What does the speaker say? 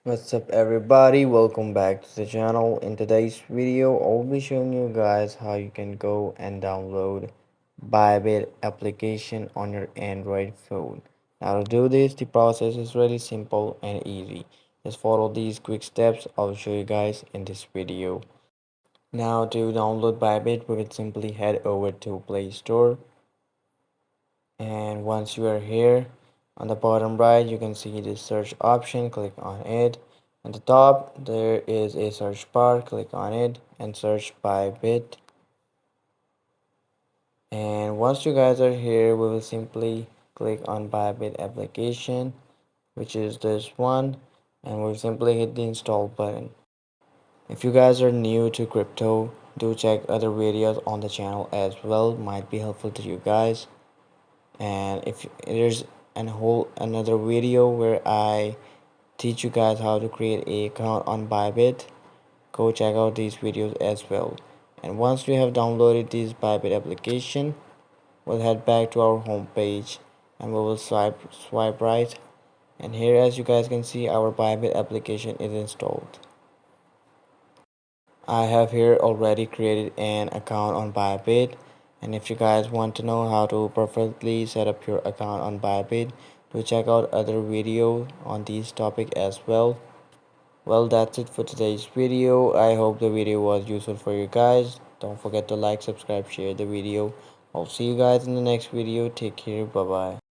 What's up everybody, welcome back to the channel. In today's video I'll be showing you guys how you can go and download Bybit application on your Android phone. Now to do this, the process is really simple and easy. Just follow these quick steps I'll show you guys in this video. Now to download Bybit, we will simply head over to Play Store, and once you are here, on the bottom right you can see the search option. Click on it. At the top there is a search bar. Click on it and search Bybit. And once you guys are here, we will simply click on Bybit application, which is this one, and we'll simply hit the install button. If you guys are new to crypto, do check other videos on the channel as well, might be helpful to you guys. And if there's another video where I teach you guys how to create a account on Bybit, go check out these videos as well. And once we have downloaded this Bybit application, we'll head back to our home page and we will swipe right, and here, as you guys can see, our Bybit application is installed. I have here already created an account on Bybit, and if you guys want to know how to perfectly set up your account on Bybit, do check out other video on this topic as well. Well, that's it for today's video. I hope the video was useful for you guys. Don't forget to like, subscribe, share the video. I'll see you guys in the next video. Take care. Bye bye.